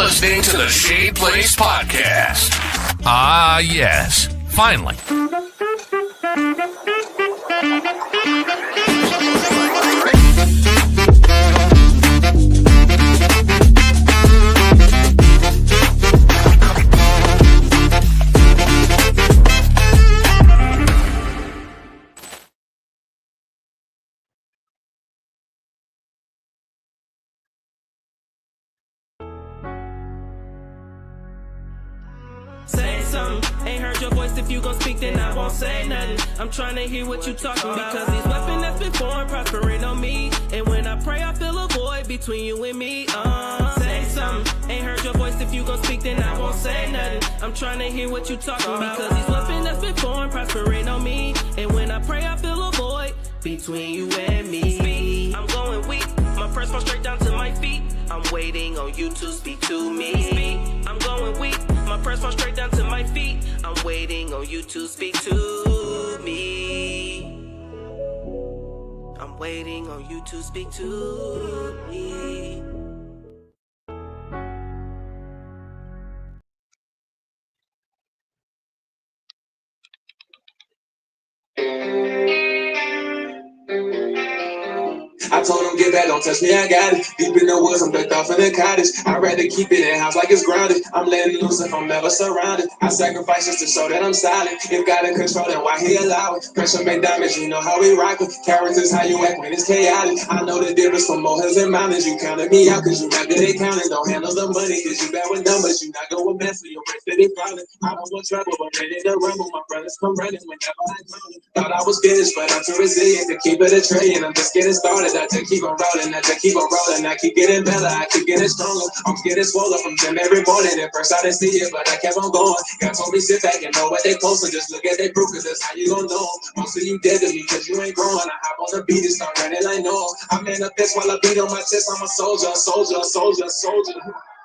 listening to the Shade Place Podcast. Ah, yes. Finally. Say something, ain't heard your voice. If you gon' speak, then I won't say nothing. I'm trying to hear what you talking about, because these weapons that's been formed prospering on me. And when I pray, I feel a void between you and me. Say something, ain't heard your voice. If you gon' speak, then I won't say nothing. I'm trying to hear what you talking about, because these weapons that's been formed prospering on me. And when I pray, I feel a void between you and me. I'm going weak, my press fall straight down to my feet. I'm waiting on you to speak to me. I'm going weak, my press fall straight down to my feet. I'm waiting on you to speak to me. I'm waiting on you to speak to me. I told him, get back, don't touch me, I got it. Deep in the woods, I'm ducked off in the cottage. I'd rather keep it in house like it's grounded. I'm letting loose if I'm never surrounded. I sacrifice just to show that I'm solid. If God in control, then why he allow it? Pressure make diamonds, you know how we rock it. Characters, how you act when it's chaotic. I know the difference from molehills and mountains. You counted me out, cause you not good at counting. Don't handle the money, cause you bad with numbers. You not going with mess, so your brain steady falling. I don't want trouble, but ready to rumble. My brothers come running whenever I come. Thought I was finished, but I'm too resilient to keep it a trillion. I'm just getting started. I just keep on rolling, I just keep on rolling. I keep getting better, I keep getting stronger. I'm getting swollen from gym every morning. At first I didn't see it, but I kept on going. God told me sit back and know what they posting. Just look at their proof, cause that's how you gon' know. Most of you dead to me, cause you ain't growing. I hop on the beat and start running like no. I manifest while I beat on my chest. I'm a soldier, a soldier, a soldier, a soldier.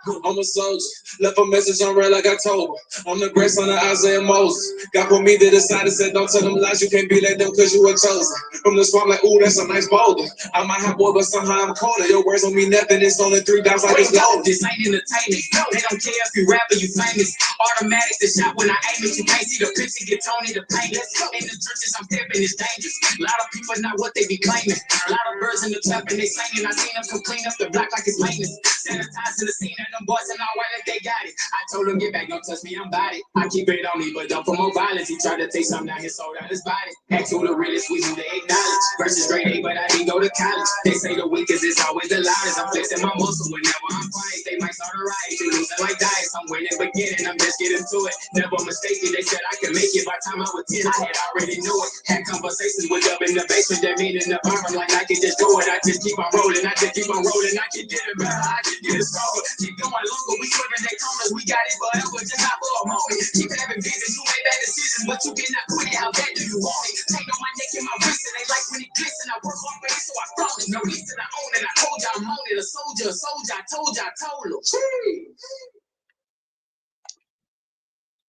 I'm a soldier, left a message on red like I told her. I'm the great son of Isaiah Moses. God put me to the side and said, don't tell them lies, you can't be like them cause you were chosen. From the swamp like, ooh, that's a nice boulder. I might have boy, but somehow I'm colder. Your words don't mean nothing, it's only 3 down like it's gold. This ain't entertainment, they don't care if you rap or you famous. Automatic the shot when I aim it, you can't see the picture, get Tony to paint it. In the churches, I'm pimping, it's dangerous. A lot of people not what they be claiming. A lot of birds in the trap and they singing. I seen them come clean up the block like it's maintenance. Sanitizing the scene and them boys and all white like they got it. I told them, get back, don't touch me, I'm body. I keep it on me, but don't promote violence. He tried to take something out his soul, out his body. Act who the realest, we who they acknowledge. Versus grade A, but I didn't go to college. They say the weakest is always the loudest. I'm flexing my muscle whenever I'm quiet. They might start a riot. You losing like dice. I'm winning beginning, I'm just getting to it. Never mistaken, they said I could make it by the time I was 10. I had already knew it. Had conversations with up in the basement, that mean in the bar. I'm like, I can just do it. I just keep on rolling, I just keep on rolling. I can get it better, I can get it stronger. Keep going longer, we swerving they corners. We got it forever, just not for a moment. Keep having visions, you make bad decisions, but you cannot quit it. How bad do you want it? Take on my neck and my wrist, and they like when it glisten. I work hard for it, so I flaunt it. No reason I own it. I told you I'm on it. A soldier, a soldier. I told you, I told you.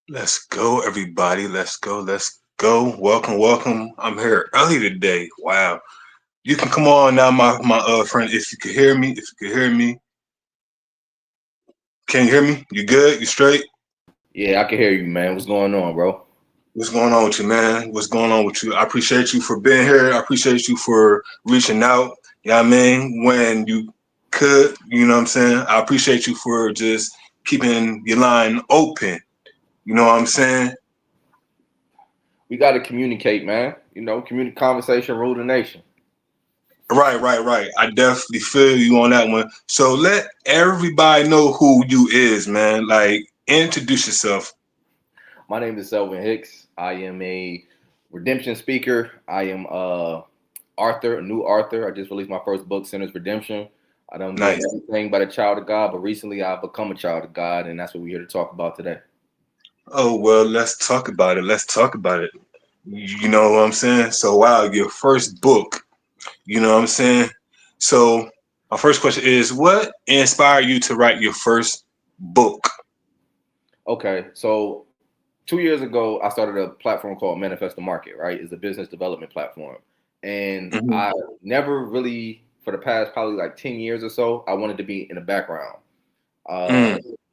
Let's go, everybody. Let's go. Let's go. Welcome, welcome. I'm here early today. Wow. You can come on now, my friend. If you can hear me, Can you hear me? You good? You straight? Yeah, I can hear you, man. What's going on, bro? What's going on with you, man? What's going on with you? I appreciate you for being here. I appreciate you for reaching out. You know what I mean? When you could, you know what I'm saying? I appreciate you for just keeping your line open. You know what I'm saying? We got to communicate, man. You know, conversation rule the nation. Right. I definitely feel you on that one. So let everybody know who you is, man. Like, introduce yourself. My name is Selvin Hicks. I am a redemption speaker. I am a new author. I just released my first book, Sinner's Redemption. I don't do everything but a child of God, but recently I've become a child of God, and that's what we're here to talk about today. Oh, well, let's talk about it. You know what I'm saying? So, wow, your first book, you know what I'm saying? So, my first question is, what inspired you to write your first book? Okay, so 2 years ago, I started a platform called Manifest the Market, right? It's a business development platform. And I never really, for the past probably like 10 years or so, I wanted to be in the background.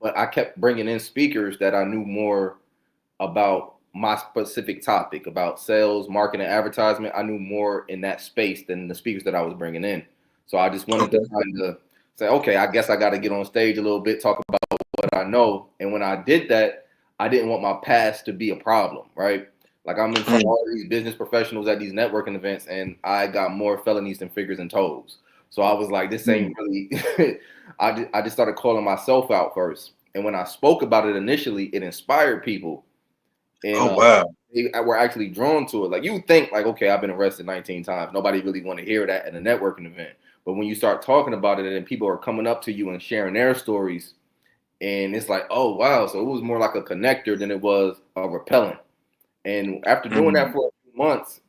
but I kept bringing in speakers that I knew more about my specific topic, about sales, marketing, advertisement. I knew more in that space than the speakers that I was bringing in. So I just wanted to kind of say, okay, I guess I got to get on stage a little bit, talk about what I know. And when I did that, I didn't want my past to be a problem, right? Like I'm in front of all these business professionals at these networking events, and I got more felonies than fingers and toes. So I was like, this ain't really. I just started calling myself out first, and when I spoke about it initially, it inspired people, and they were actually drawn to it. Like you think, like, okay, I've been arrested 19 times. Nobody really want to hear that at a networking event. But when you start talking about it, and people are coming up to you and sharing their stories, and it's like, oh wow, so it was more like a connector than it was a repellent. And after doing that for a few months,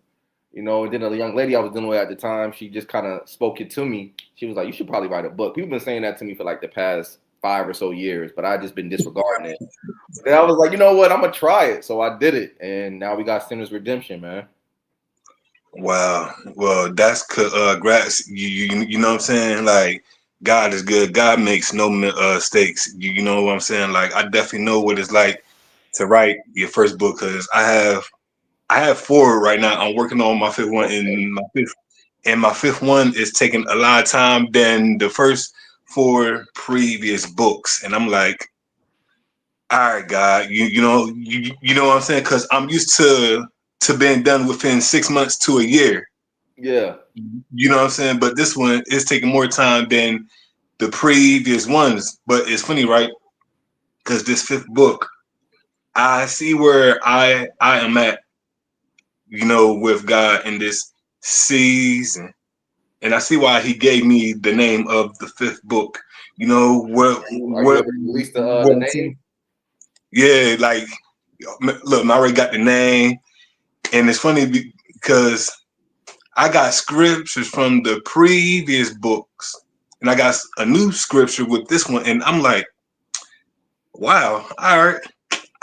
and then a young lady I was dealing with at the time, she just kind of spoke it to me. She was like, you should probably write a book. People have been saying that to me for like the past 5 or so years, but I just been disregarding it. And I was like, you know what? I'm going to try it. So I did it. And now we got Sinners Redemption, man. Wow. Well, that's congrats. You know what I'm saying? Like, God is good. God makes no mistakes. You know what I'm saying? Like, I definitely know what it's like to write your first book, because I have 4 right now. I'm working on my 5th one, and my 5th one is taking a lot of time than the first 4 previous books. And I'm like, all right, God, you know what I'm saying? Because I'm used to being done within 6 months to a year. Yeah. You know what I'm saying? But this one is taking more time than the previous ones. But it's funny, right? Because this 5th book, I see where I am at, with God in this season. And I see why he gave me the name of the 5th book. You know, what released the name? Yeah, like, look, I already got the name. And it's funny because I got scriptures from the previous books, and I got a new scripture with this one. And I'm like, wow, all right.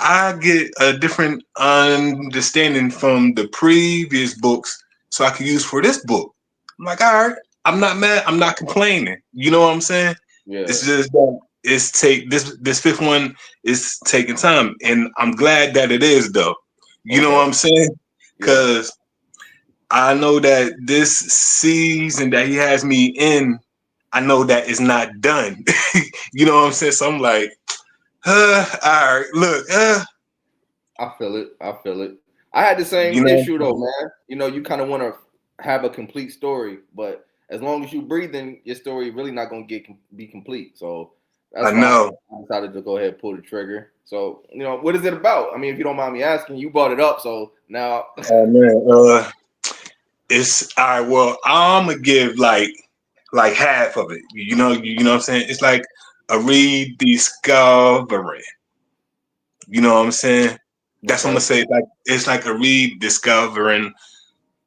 I get a different understanding from the previous books, so I can use for this book. I'm like, all right, I'm not mad. I'm not complaining. You know what I'm saying? Yeah. It's just that this 5th one is taking time, and I'm glad that it is, though. You know what I'm saying? Because I know that this season that he has me in, I know that it's not done. You know what I'm saying? So I'm like, all right, look, I feel it. I had the same issue though, man. You kind of want to have a complete story, but as long as you breathing, your story really not gonna be complete. So that's why I decided to go ahead and pull the trigger. So what is it about? I mean, if you don't mind me asking, you brought it up, so now. Oh man, it's all right. Well, I'm gonna give like half of it. You know what I'm saying? It's like a rediscovery. You know what I'm saying? That's what I'm gonna say. It's like a rediscovering,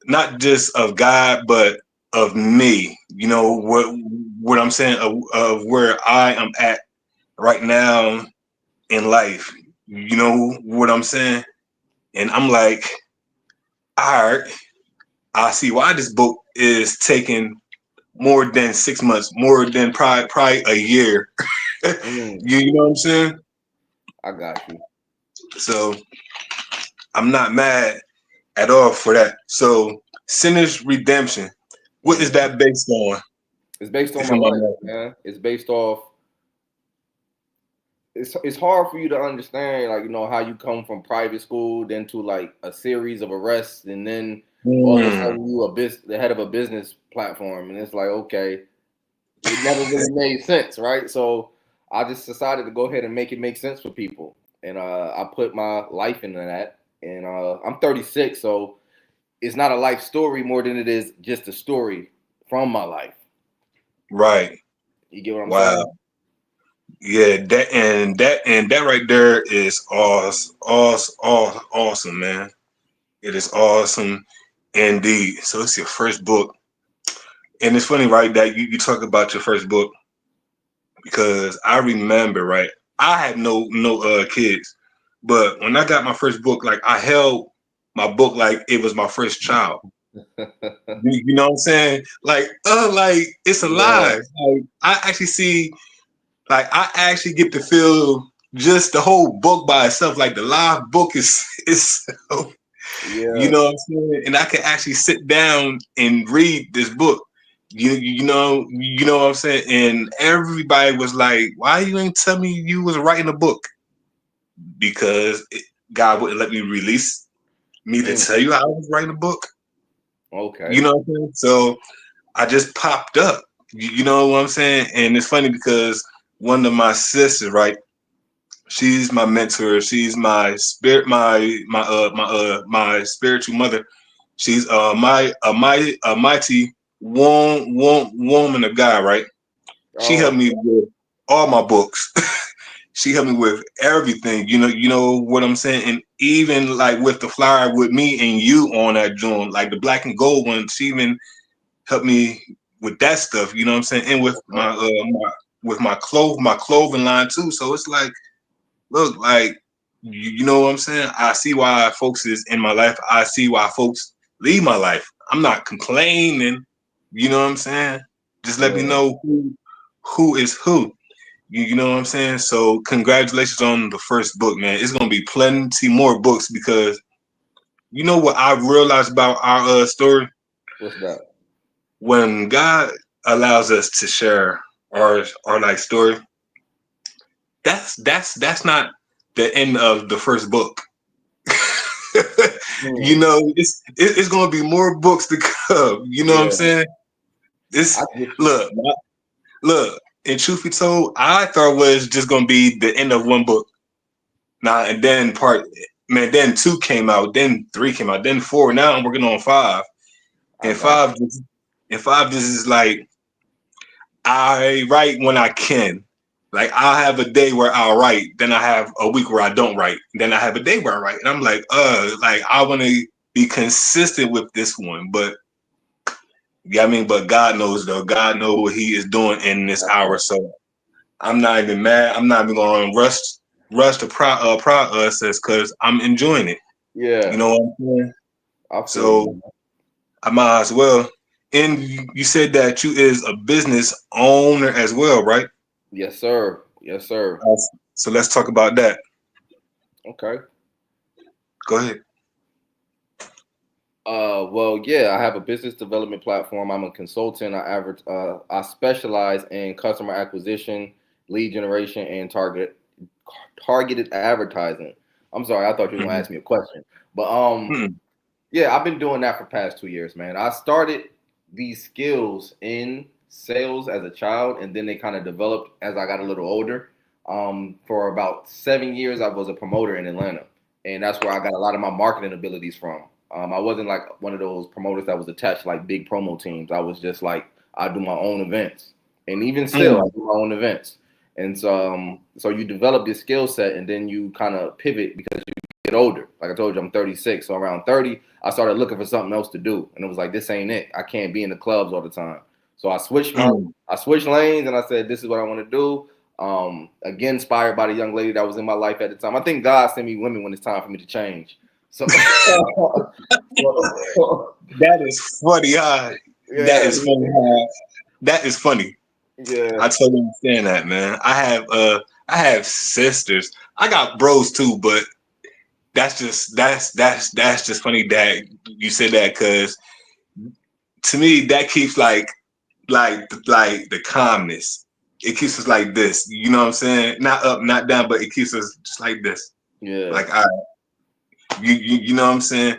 not just of God, but of me. You know what I'm saying, of where I am at right now in life. You know what I'm saying? And I'm like, all right, I see why this book is taking more than 6 months, more than probably a year. You know what I'm saying? I got you. So I'm not mad at all for that. So Sinners Redemption, what is that based on? It's based on my life, man. It's based off. It's hard for you to understand, like, how you come from private school, then to like a series of arrests, and then all of a sudden you the head of a business platform, and it's like, okay, it never really made sense, right? So I just decided to go ahead and make it make sense for people, and I put my life into that. And I'm 36, so it's not a life story more than it is just a story from my life. Right. You get what I'm saying? Yeah, that right there is awesome, man. It is awesome indeed. So it's your first book. And it's funny, right, that you talk about your first book, because I remember, right, I had no kids, but when I got my first book, like, I held my book like it was my first child. You know what I'm saying? Like it's alive. Like, I actually see Like I actually get to feel just the whole book by itself. Like the live book is so, you Yeah. know what I'm saying? And I can actually sit down and read this book. You know what I'm saying? And everybody was like, "Why you ain't tell me you was writing a book?" Because God wouldn't let me release me to tell you I was writing a book. Okay. You know what I'm saying? So I just popped up. You know what I'm saying? And it's funny because one of my sisters, right? She's my mentor. She's my spirit, my spiritual mother. She's a mighty woman of God, right? She Oh, helped me with all my books. She helped me with everything. You know what I'm saying? And even like with the flyer with me and you on that joint, like the black and gold one, she even helped me with that stuff. You know what I'm saying? And with my clothing line too. So it's like, look, like you know what I'm saying? I see why folks is in my life. I see why folks leave my life. I'm not complaining. You know what I'm saying? Just let me yeah. know who is who. You know what I'm saying? So congratulations on the first book, man. It's gonna be plenty more books because you know what I realized about our story? What's that? When God allows us to share our like story, that's not the end of the first book. You know, it's gonna be more books to come. You know what I'm Yeah. saying? I It's get you. look. And truth be told, I thought it was just gonna be the end of one book. Now and then then 2 came out, then 3 came out, then 4. Now I'm working on 5, I and got 5 just is like I write when I can. Like I'll have a day where I'll write, then I have a week where I don't write, then I have a day where I write, and I'm like I want to be consistent with this one, but yeah, I mean, but God knows though. God knows what He is doing in this hour, so I'm not even mad. I'm not even going to rush the process because I'm enjoying it. you. You Yeah. know what I'm saying? I feel So you. I might as well. And you said that you is a business owner as well, right? Yes, sir. Yes, sir. So let's talk about that. Okay. Go ahead. Well, yeah, I have a business development platform. I'm a consultant. I specialize in customer acquisition, lead generation, and targeted advertising. I'm sorry, I thought you were gonna Mhm. ask me a question, but Mhm. yeah, I've been doing that for past 2 years, man. I started these skills in sales as a child, and then they kind of developed as I got a little older. For about 7 years, I was a promoter in Atlanta, and that's where I got a lot of my marketing abilities from. I wasn't like one of those promoters that was attached to like big promo teams. I was just like I do my own events, and even still, I Mhm. do my own events. And so you develop this skill set, and then you kind of pivot because you get older. Like I told you, I'm 36, so around 30, I started looking for something else to do, and it was like this ain't it. I can't be in the clubs all the time. So Mhm. I switched lanes, and I said this is what I want to do. Again, inspired by the young lady that was in my life at the time. I think God sent me women when it's time for me to change. So, That is funny. That yeah, is funny. That is funny. yeah, I totally understand that, man. I have sisters. I got bros too, but that's just funny that you said that because to me that keeps like the calmness. It keeps us like this. You know what I'm saying? Not up, not down, but it keeps us just like this. yeah. Like you know what I'm saying?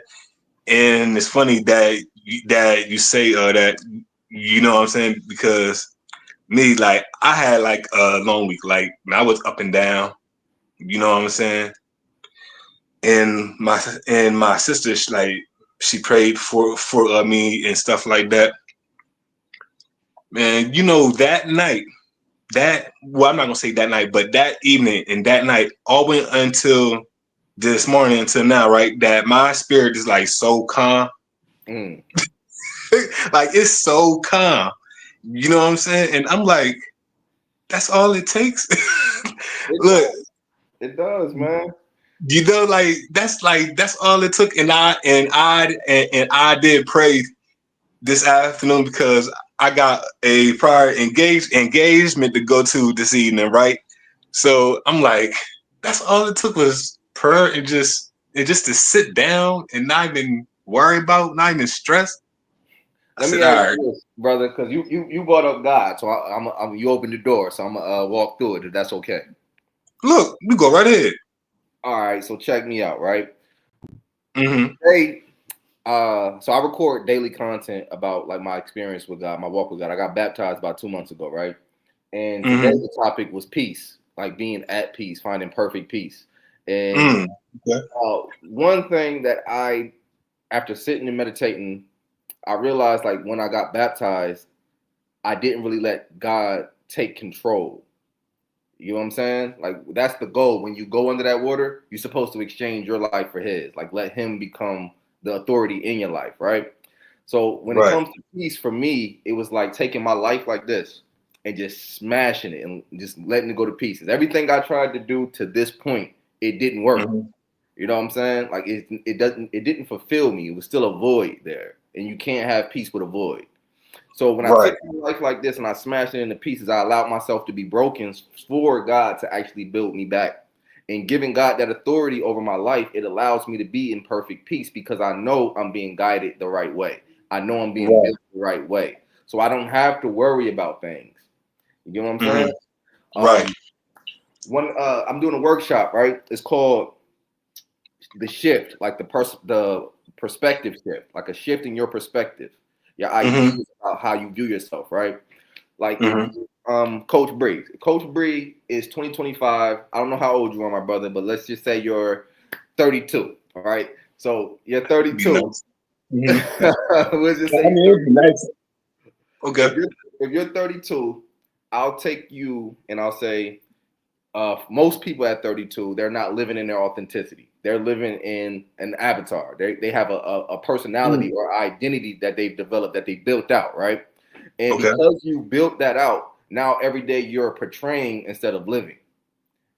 And it's funny that you say that you know what I'm saying because me like I had like a long week. Like I was up and down. You know what I'm saying? And my sister she prayed for me and stuff like that. Man, you know that night, I'm not gonna say that night, but that evening and that night, all went until this morning until now, right? That my spirit is like so calm, Mm. like it's so calm. You know what I'm saying? And I'm like, that's all it takes. It Look, does. It does, man. you know, that's all it took. And I did pray this afternoon because I got a prior engagement to go to this evening, right? So I'm like, that's all it took was prayer and just to sit down and not even worry about, not even stress. I Let me said, ask all right, you this, brother, because you brought up God, so I'm you opened the door, so I'm gonna walk through it if that's okay. look, you go right ahead. All right, so check me out, right? Mm-hmm. Hey, so I record daily content about like my experience with God, my walk with God. I got baptized about 2 months ago, right? And today Mm-hmm. the topic was peace, like being at peace, finding perfect peace. And Mm. Okay. one thing that after sitting and meditating, I realized like when I got baptized, I didn't really let God take control. You know what I'm saying? Like that's the goal. When you go under that water, you're supposed to exchange your life for his. Like let him become the authority in your life, right? So when it Right. comes to peace, for me, it was like taking my life like this and just smashing it and just letting it go to pieces. Everything I tried to do to this point, it didn't work. Mm-hmm. You know what I'm saying? Like it didn't fulfill me. It was still a void there. And you can't have peace with a void. So when I Right. took my life like this and I smashed it into pieces, I allowed myself to be broken for God to actually build me back. And giving God that authority over my life, it allows me to be in perfect peace because I know I'm being guided the right way. I know I'm being Right. built the right way. So I don't have to worry about things. You know what I'm Mm-hmm. saying? Right. When I'm doing a workshop, right? It's called the shift, like the perspective shift, like a shift in your perspective, your Mm-hmm. ideas about how you view yourself, right? Like if Mm-hmm. Coach Bree. Coach Bree is 2025. I don't know how old you are, my brother, but let's just say you're 32. All right. So you're Be 32. nice. Mm-hmm. Let's just I say mean, you're it'd be nice. Okay. if you're 32, I'll take you and I'll say most people at 32, they're not living in their authenticity. They're living in an avatar. They have a personality Mm. or identity that they've developed, that they built out, right? And Okay. because you built that out, now every day you're portraying instead of living.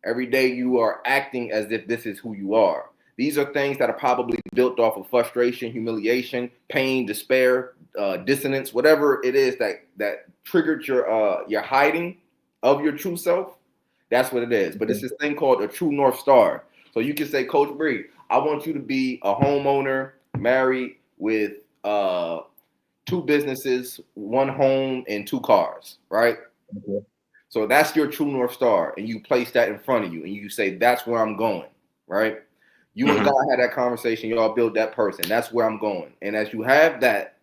Every day you are acting as if this is who you are. These are things that are probably built off of frustration, humiliation, pain, despair, dissonance, whatever it is that triggered your hiding of your true self. That's what it is. But it's this thing called a true North Star. So you can say, Coach Bree, I want you to be a homeowner, married with two businesses, one home, and two cars, right? Okay. So that's your true North Star. And you place that in front of you and you say, that's where I'm going, right? You and Mm-hmm. God had that conversation, y'all build that person. That's where I'm going. And as you have that,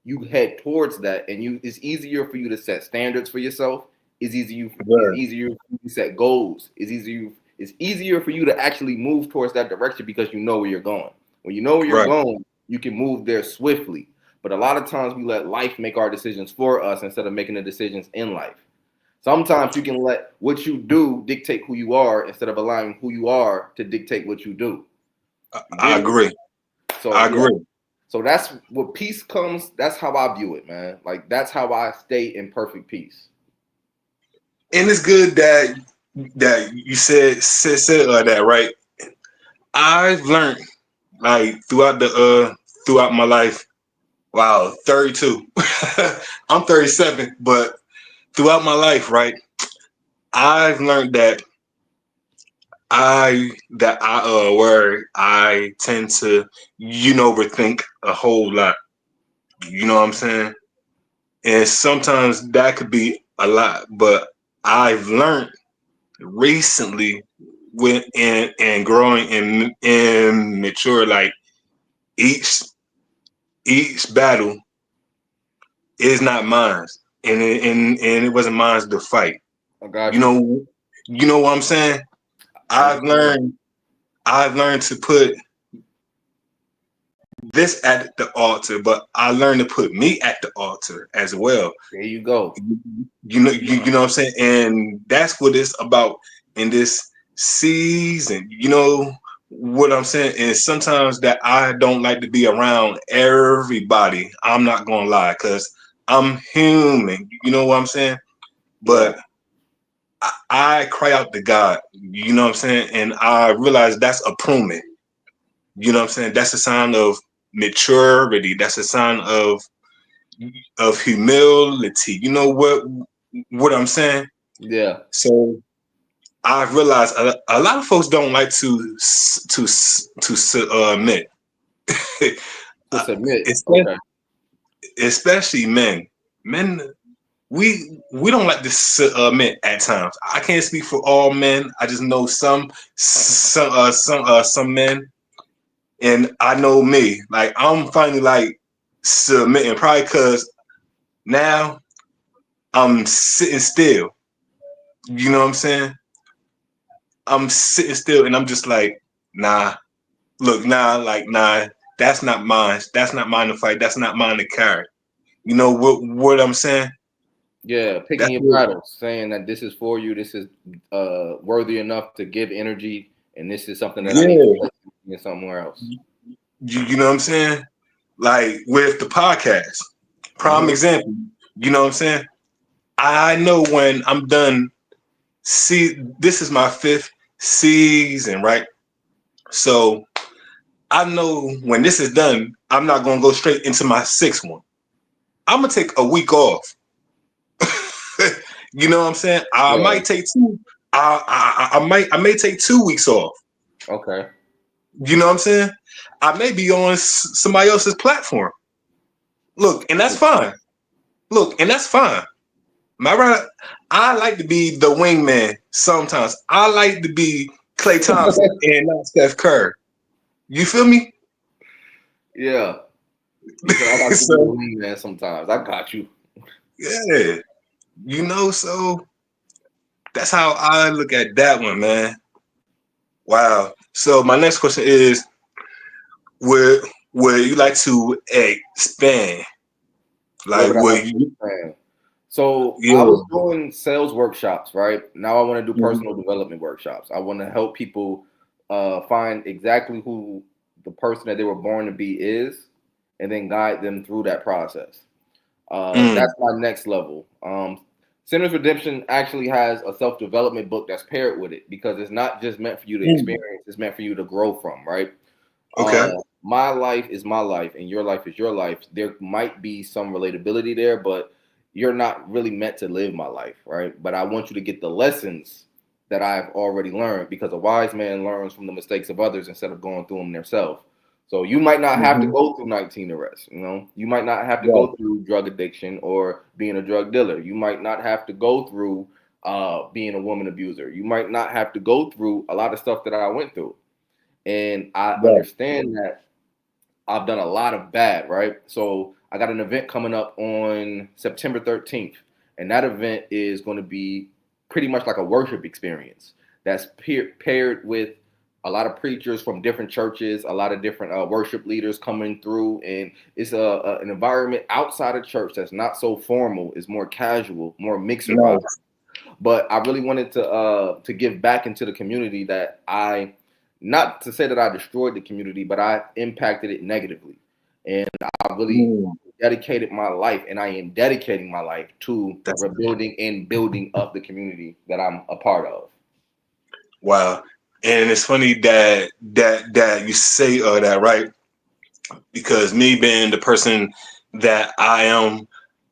you head towards that, and it's easier for you to set standards for yourself. It's easier for you to set goals. It's easier for you to actually move towards that direction because you know where you're going. When you know where you're Right. going, you can move there swiftly. But a lot of times we let life make our decisions for us instead of making the decisions in life. Sometimes you can let what you do dictate who you are instead of allowing who you are to dictate what you do. You I get me? agree. So I yeah. agree. So that's what peace comes. That's how I view it, man. Like that's how I stay in perfect peace. And it's good that you said that, right? I've learned like throughout my life. Wow, 32. I'm 37, but throughout my life, right? I've learned where I tend to overthink a whole lot. You know what I'm saying? And sometimes that could be a lot, but I've learned recently with and growing and mature, like each battle is not mine, and it wasn't mine to fight. I got You you. know, what I'm saying. I I've understand. learned I've learned to put this at the altar, but I learned to put me at the altar as well. There you go. You know what I'm saying, and that's what it's about in this season. You know what I'm saying, and sometimes that I don't like to be around everybody. I'm not gonna lie, cause I'm human. You know what I'm saying, Yeah. but I cry out to God. You know what I'm saying, and I realize that's a pruning. You know what I'm saying, that's a sign of maturity. That's a sign of of humility. You know what I'm saying? Yeah. So I've realized a lot of folks don't like to submit. To submit. especially, Okay. especially men. Men, we don't like to submit at times. I can't speak for all men. I just know some men, and I know me. Like I'm finally like submitting, probably because now I'm sitting still. You know what I'm saying? I'm sitting still, and I'm just like, nah. Look, nah. That's not mine. That's not mine to fight. That's not mine to carry. You know what I'm saying? Yeah, picking That's your what, battles, saying that this is for you, this is worthy enough to give energy, and this is something that I need to yeah. place in somewhere else. You know what I'm saying? Like with the podcast, prime Mm-hmm. example. You know what I'm saying? I know when I'm done. See, this is my 5th season, right? So I know when this is done, I'm not gonna go straight into my 6th one. I'm gonna take a week off. You know what I'm saying? I Yeah. might take two. I may take 2 weeks off. Okay. You know what I'm saying? I may be on somebody else's platform. Look, and that's fine. Look, and that's fine. My right, I like to be the wingman sometimes. I like to be Klay Thompson and not Steph Curry. You feel me? Yeah. You said I got to be the So wingman sometimes. I got you. yeah, you know. So that's how I look at that one, man. Wow. So my next question is: Would would you like to expand? What Like, would I like would to you? expand? So I Yeah. was doing sales workshops, right? Now I want to do Mhm. personal development workshops. I want to help people find exactly who the person that they were born to be is, and then guide them through that process. Mm. That's my next level. Sinners Redemption actually has a self development book that's paired with it because it's not just meant for you to Mm. experience; it's meant for you to grow from, right? Okay. My life is my life and your life is your life. There might be some relatability there, but you're not really meant to live my life, right? But I want you to get the lessons that I've already learned because a wise man learns from the mistakes of others instead of going through them themselves. So you might not have to Mm-hmm. go through 19 arrests, you know. You might not have to Right. go through drug addiction or being a drug dealer. You might not have to go through being a woman abuser. You might not have to go through a lot of stuff that I went through. And I Right. understand that I've done a lot of bad, right? So I got an event coming up on September 13th, and that event is going to be pretty much like a worship experience that's paired with a lot of preachers from different churches, a lot of different worship leaders coming through, and it's an environment outside of church that's not so formal, it's more casual, more mixer vibe. Nice. But I really wanted to give back into the community that I, not to say that I destroyed the community, but I impacted it negatively. And I really Mm. dedicated my life, and I am dedicating my life to That's rebuilding and building up the community that I'm a part of. wow. And it's funny that you say that, right? Because me being the person that I am,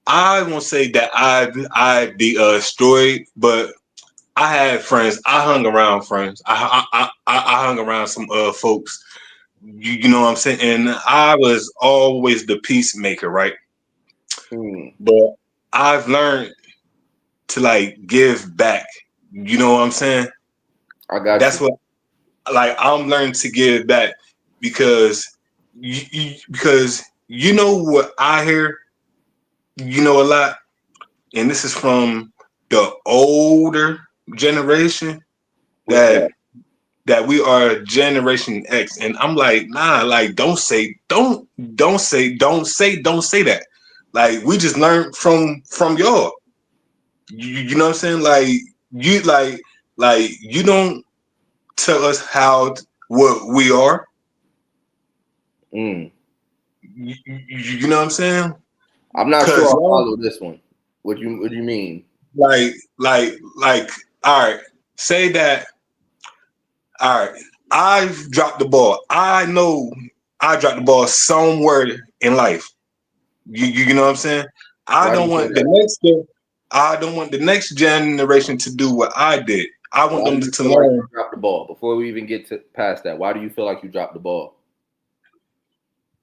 I won't say that I destroyed, but I had friends. I hung around friends. I hung around some folks. You know what I'm saying? And I was always the peacemaker, right? Hmm, But I've learned to like give back. You know what I'm saying? I got That's you. what like I'm learning to give back because because you know what I hear. You know a lot, and this is from the older generation What's that? that we are Generation X, and I'm like, nah, like don't say that. Like we just learned from y'all. You know what I'm saying? You like you don't tell us what we are. Hmm. You know what I'm saying? I'm not sure Cause I y'all follow this one. What do you mean? like all right, say that all right, I've dropped the ball. I know I dropped the ball somewhere in life. You know what I'm saying? I Why do don't you say want the that? next generation to do what I did. I want Why do them you to feel like learn. you dropped the ball? Before we even get to past that, why do you feel like you dropped the ball?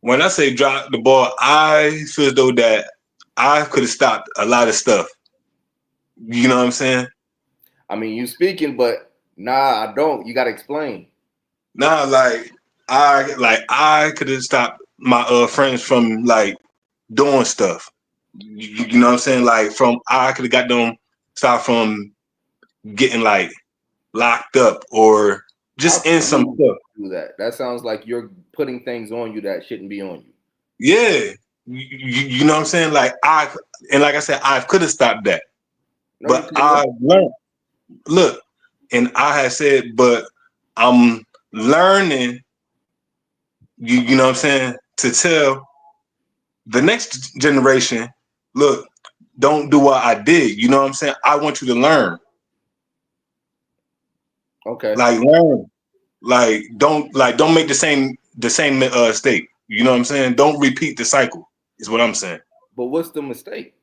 When I say drop the ball, I feel as though that I could have stopped a lot of stuff. You know what I'm saying? I mean, you speaking, but nah, I don't. You got to explain. Nah, I could have stopped my friends from like doing stuff. You know what I'm saying? Like I could have got them stopped from getting like locked up or How just in can some you stuff. do that? That sounds like you're putting things on you that shouldn't be on you. Yeah. You know what I'm saying? Like like I said, I could have stopped that. No, you But couldn't. I learned. Look, and I had said, but I'm learning, you know what I'm saying, to tell the next generation, look, don't do what I did. You know what I'm saying? I want you to learn. Okay. Like learn. Don't make the same mistake. You know what I'm saying? Don't repeat the cycle, is what I'm saying. But what's the mistake?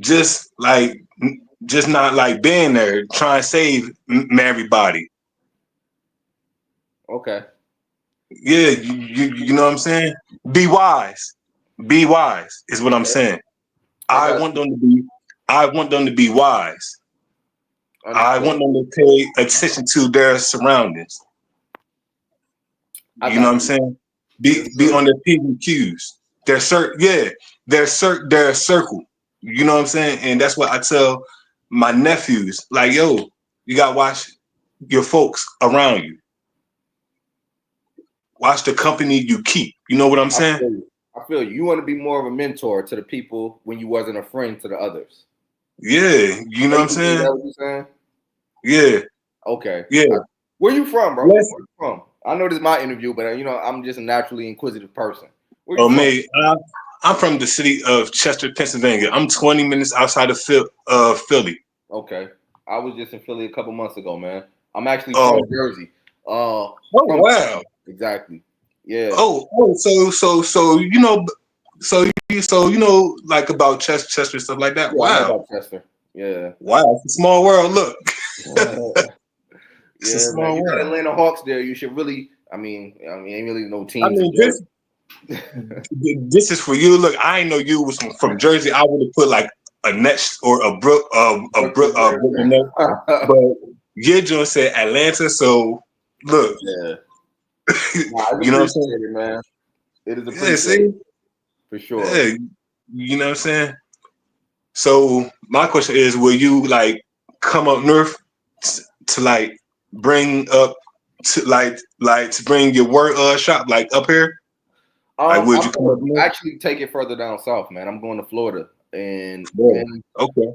Just just not like being there, trying to save everybody. Okay. Yeah, you know what I'm saying? Be wise. Be wise is what I'm Okay. saying. I I got want you. them to be I want them to be wise. I Understood. want them to pay attention to their surroundings. I You know what got I'm you. saying? Yes, Be sir. on their P's and Q's. Their circle. You know what I'm saying? And that's what I tell my nephews. Like, yo, you gotta watch your folks around you. Watch the company you keep. You know what I'm I saying? feel you. I feel you. You want to be more of a mentor to the people when you wasn't a friend to the others. Yeah, you know what I'm Basically, is saying? that what you're saying? Yeah, Okay. yeah. Where you from, bro? Bless. Where you from? I know this is my interview, but I'm just a naturally inquisitive person. Where you Oh, from? mate, I'm from the city of Chester, Pennsylvania. I'm 20 minutes outside of Philly. Okay. I was just in Philly a couple months ago, man. I'm actually from Oh, Jersey. oh From wow. exactly. Yeah. So you know like about Chester stuff like that. Yeah, I know Wow, about Chester. Yeah. wow, it's a small world. Look, it's a Yeah, man. small You got world. Atlanta Hawks there. You should really. Ain't really no I teams in mean, Jersey. this is for you. Look, I didn't know you was from Jersey. I would have put like a Nets or a Brooklyn net, but your joint said Atlanta. So look, Yeah. Nah, it's you know what I'm saying? appreciated, man. It is Yeah, appreciated see, for sure. yeah, you know what I'm saying. So my question is, will you like come up north to like bring up to to bring your work shop like up here? Like, would you I'm come up gonna north? actually take it further down south, man. I'm going to Florida, and Yeah. Okay.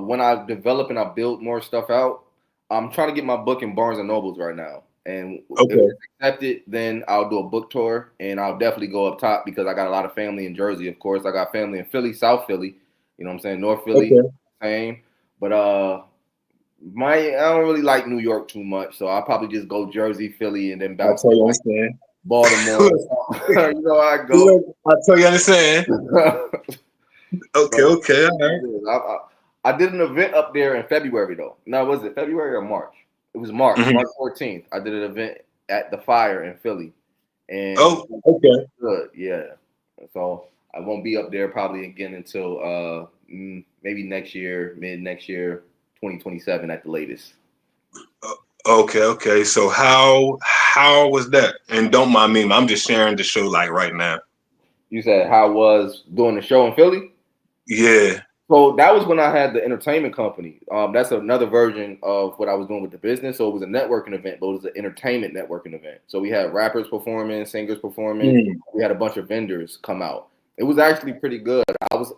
when I develop and I build more stuff out, I'm trying to get my book in Barnes and Nobles right now. And if Okay. it's accepted, then I'll do a book tour, and I'll definitely go up top because I got a lot of family in Jersey. Of course, I got family in Philly, South Philly. You know what I'm saying? North Philly, Okay. same. But I don't really like New York too much, so I'll probably just go Jersey, Philly, and then I bounce to totally like understand. Baltimore. You know how I go. Look, I totally understand. Okay. But Okay. All right. I did an event up there in February though. No, was it February or March? It was March, Mhm. March 14th. I did an event at the Fire in Philly, and Oh. Okay. good, yeah. So I won't be up there probably again until maybe next year, mid next year, 2027 at the latest. Okay. Okay. So how was that? And don't mind me. I'm just sharing the show like right now. You said how was doing the show in Philly? Yeah. So that was when I had the entertainment company. That's another version of what I was doing with the business. So it was a networking event, but it was an entertainment networking event. So we had rappers performing, singers performing. Mm. We had a bunch of vendors come out. It was actually pretty good. I was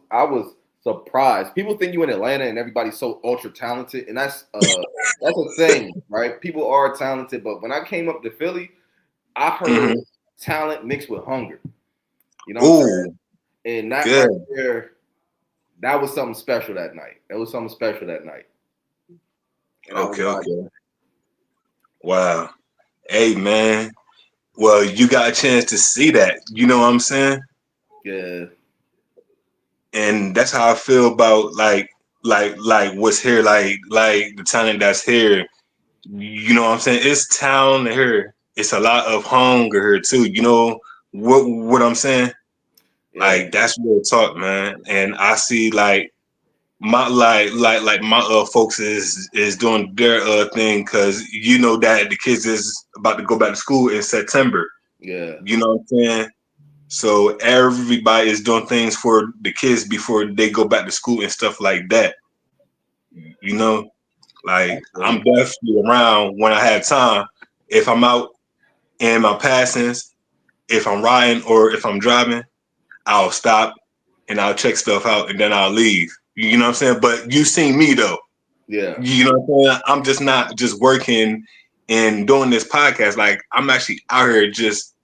surprised. People think you in Atlanta and everybody's so ultra talented, and that's a thing, right? People are talented, but when I came up to Philly, I heard Mhm. talent mixed with hunger. You know what I'm saying? Ooh. And that Good. right there, that was something special that night. That was something special that night. And I was Okay. like, Okay. Wow. Hey, man. Well, you got a chance to see that. You know what I'm saying? yeah. and that's how I feel about like what's here, like the talent that's here. You know what I'm saying? It's talent here. It's a lot of hunger here too. You know what I'm saying? Yeah. Like that's real talk, man. And I see like my like my folks is doing their thing, because you know that the kids is about to go back to school in September. Yeah. You know what I'm saying? So everybody is doing things for the kids before they go back to school and stuff like that. You know, like I'm definitely around when I have time. If I'm out in my passings, if I'm riding or if I'm driving, I'll stop and I'll check stuff out and then I'll leave. You know what I'm saying? But you seen me though. Yeah. You know what I'm saying? I'm just not just working and doing this podcast. Like I'm actually out here just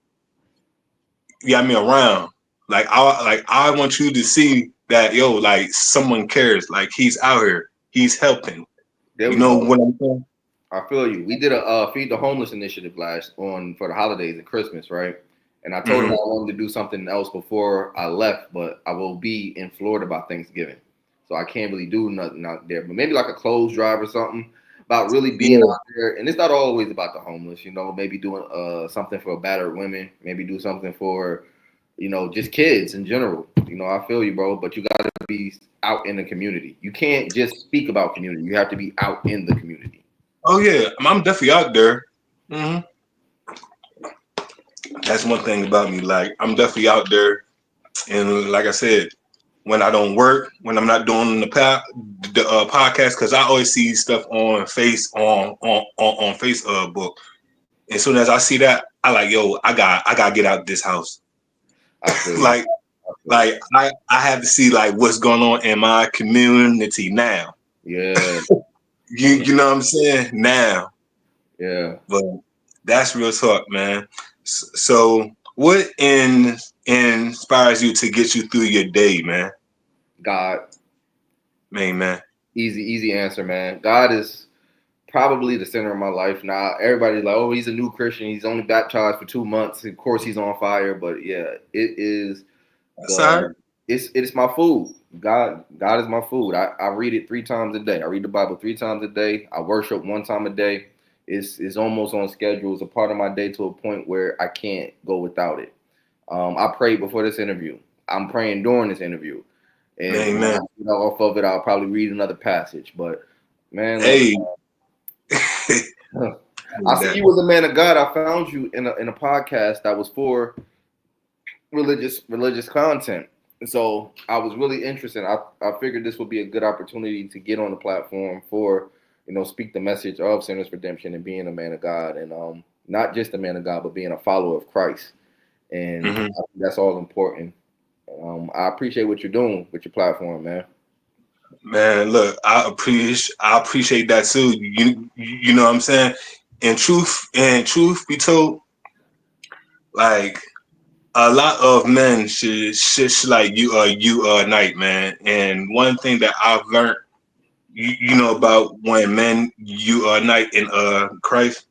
got me around. Like I want you to see that like someone cares. Like he's out here. He's helping. There You we know go. what I'm saying? I feel you. We did a feed the homeless initiative for the holidays and Christmas, right? And I told him I wanted to do something else before I left, but I will be in Florida by Thanksgiving, so I can't really do nothing out there. But maybe like a clothes drive or something about really being out there. And it's not always about the homeless, you know. Maybe doing something for battered women. Maybe do something for, you know, just kids in general. You know, I feel you, bro. But you got to be out in the community. You can't just speak about community. You have to be out in the community. Oh yeah, I'm definitely out there. Mm-hmm. That's one thing about me. Like I'm definitely out there, and like I said, when I don't work, when I'm not doing the podcast, because I always see stuff on Facebook. As soon as I see that, I like, I gotta get out this house. like I have to see like what's going on in my community now. Yeah. You know what I'm saying? Now. Yeah. But that's real talk, man. So what inspires you to get you through your day, man? God. Man. Easy answer, man. God is probably the center of my life now. Everybody's like, oh, he's a new Christian. He's only baptized for 2 months. Of course, he's on fire. But yeah, it is. It's my food. God is my food. I read it 3 times a day. I read the Bible 3 times a day. I worship 1 time a day. It's almost on schedule. It's a part of my day to a point where I can't go without it. I prayed before this interview. I'm praying during this interview. And when I get off of it, I'll probably read another passage. But man, hey. I see you as a man of God. I found you in a podcast that was for religious content. And so I was really interested. I figured this would be a good opportunity to get on the platform for, you know, speak the message of Sinners Redemption and being a man of God, and not just a man of God, but being a follower of Christ. And I think that's all important. I appreciate what you're doing with your platform, man. Man, look, I appreciate that too. You know what I'm saying? And truth be told, like a lot of men should like unite, man. And one thing that I've learned, you know, about when men unite in Christ,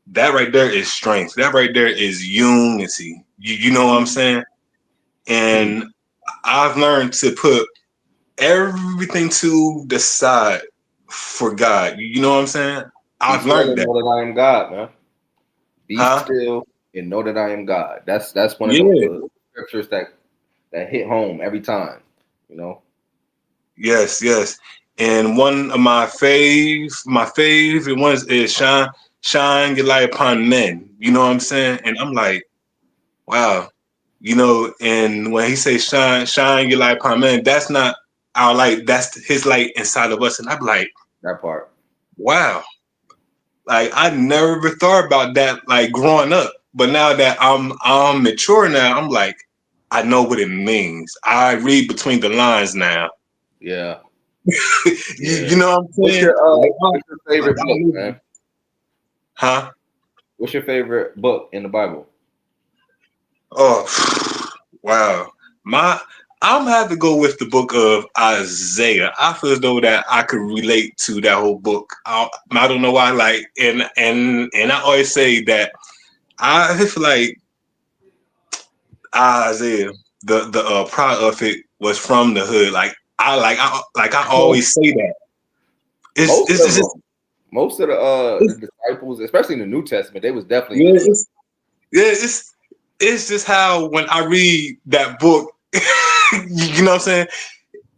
that right there is strength. That right there is unity. You know what I'm saying? And I've learned to put everything to the side for God. You know what I'm saying? I've learned that. Know that I am God, man. Be still and know that I am God. That's one of the scriptures that hit home every time. You know. Yes. And one of my favorite ones is shine your light upon men. You know what I'm saying? And I'm like, wow. You know, and when he says shine your light upon men, that's not our light, that's his light inside of us. And I'm like, that part. Wow. Like I never thought about that like growing up. But now that I'm mature now, I'm like, I know what it means. I read between the lines now. Yeah. You know what I'm saying? What's your favorite book, man? Huh? What's your favorite book in the Bible? Oh, wow. I'm gonna have to go with the book of Isaiah. I feel as though that I could relate to that whole book. I don't know why, like, and I always say that I feel like Isaiah, the prophet, was from the hood. I always say that. Most of the disciples, especially in the New Testament, they was definitely it's just how when I read that book, you know what I'm saying?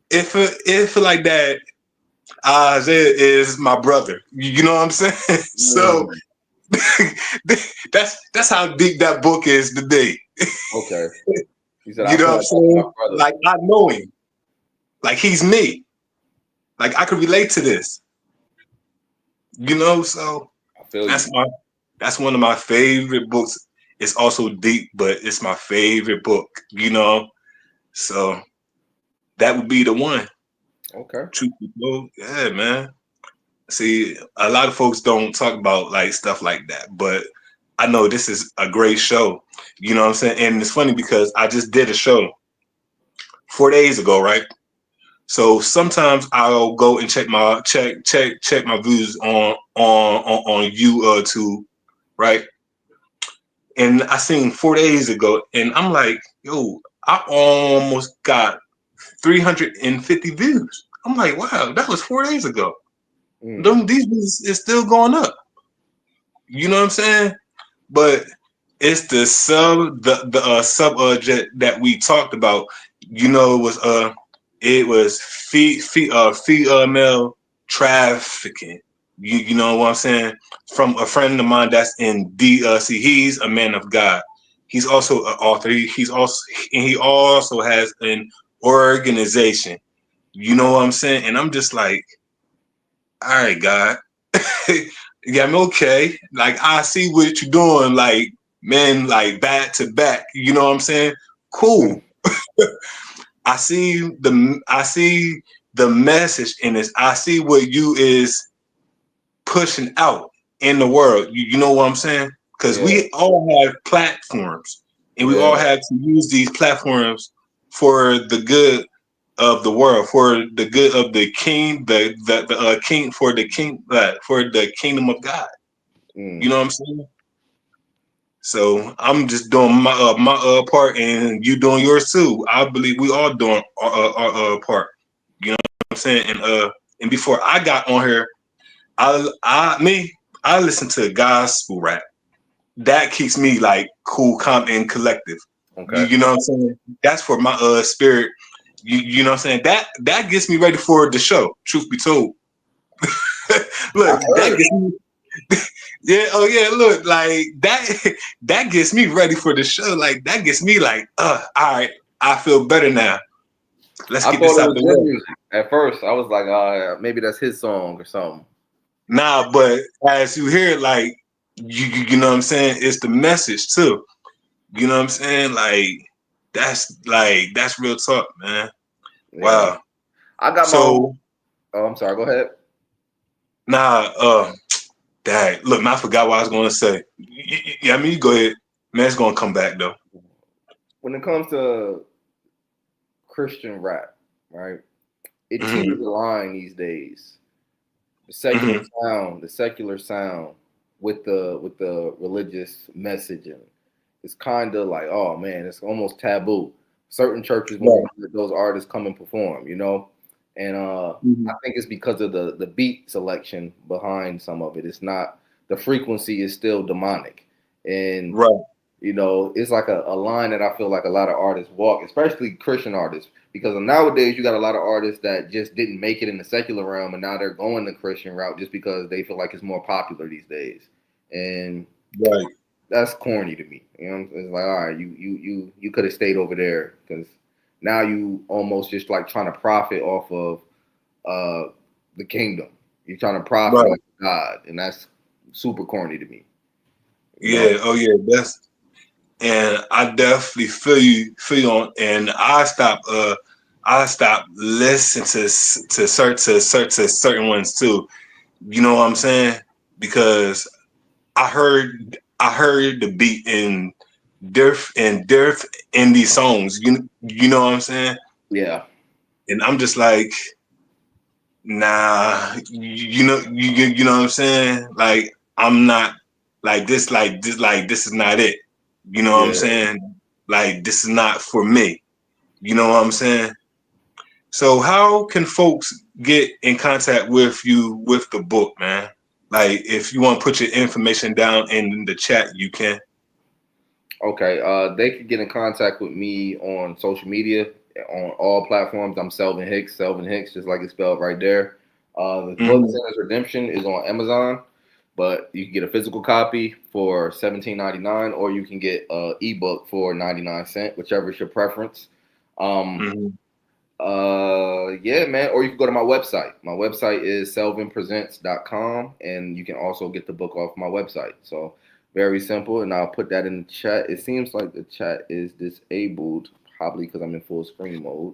It feel like that Isaiah is my brother. You know what I'm saying? So that's how deep that book is today. Okay. You know what I'm saying? Like I know him. Like he's me. Like I could relate to this. You know, so that's one of my favorite books. It's also deep, but it's my favorite book, you know. So that would be the one. Okay. Truth be told, yeah, man. See, a lot of folks don't talk about like stuff like that, but I know this is a great show. You know what I'm saying? And it's funny because I just did a show 4 days ago, right? So sometimes I'll go and check my views on YouTube, right? And I seen 4 days ago, and I'm like, yo, I almost got 350 views. I'm like, wow, that was 4 days ago. These views is still going up. You know what I'm saying? But it's the subject that we talked about. You know, it was female trafficking. You know what I'm saying? From a friend of mine that's in DLC. He's a man of God. He's also an author. He also has an organization. You know what I'm saying? And I'm just like, all right, God. Yeah, I'm okay. Like I see what you're doing, like men, like back to back. You know what I'm saying? Cool. I see the message in this. I see what you is pushing out in the world. You know what I'm saying? Because we all have platforms, and we all have to use these platforms for the good of the world, for the good of the king, for the kingdom of God. You know what I'm saying? So I'm just doing my part, and you doing yours too. I believe we all doing our part. You know what I'm saying? And before I got on here, I listen to gospel rap. That keeps me like cool, calm, and collective. Okay. You know what I'm saying? That's for my spirit. You know what I'm saying? That gets me ready for the show. Truth be told. Look, that gets me. Yeah, oh yeah, look, like that gets me ready for the show. Like that gets me like, all right, I feel better now. Let's get this out the way. At first, I was like, maybe that's his song or something. Nah, but as you hear, like you know what I'm saying, it's the message too. You know what I'm saying? That's real talk, man. Yeah. Wow. I got my own. Oh, I'm sorry, go ahead. Nah, dang, look, man, I forgot what I was gonna say. Yeah, I mean, you go ahead. Man, it's gonna come back though. When it comes to Christian rap, right? It teeters the line these days. The secular sound with the religious messaging. It's kind of like, oh man, it's almost taboo. Certain churches won't let those artists come and perform, you know? And I think it's because of the beat selection behind some of it. It's not, the frequency is still demonic. And, you know, it's like a line that I feel like a lot of artists walk, especially Christian artists. Because nowadays you got a lot of artists that just didn't make it in the secular realm, and now they're going the Christian route just because they feel like it's more popular these days. And that's corny to me. You know, it's like, all right, you could have stayed over there, because now you almost just like trying to profit off of the kingdom. You're trying to profit off of God, and that's super corny to me. Yeah, oh yeah, and I definitely feel you on. And I stopped listening to certain ones too. You know what I'm saying? Because I heard the beat in these songs. You know what I'm saying? Yeah. And I'm just like, nah. You know what I'm saying? Like I'm not this is not it. You know what I'm saying? Like this is not for me. You know what I'm saying? So how can folks get in contact with you with the book, man? Like if you want to put your information down in the chat, you can. Okay, they can get in contact with me on social media on all platforms. I'm Selvin Hicks, just like it's spelled right there. The book Sinner's Redemption is on Amazon, but you can get a physical copy for $17.99, or you can get an ebook for 99 cents, whichever is your preference. Yeah, man. Or you can go to my website. My website is selvinpresents.com, and you can also get the book off my website. So very simple, and I'll put that in the chat. It seems like the chat is disabled, probably because I'm in full screen mode.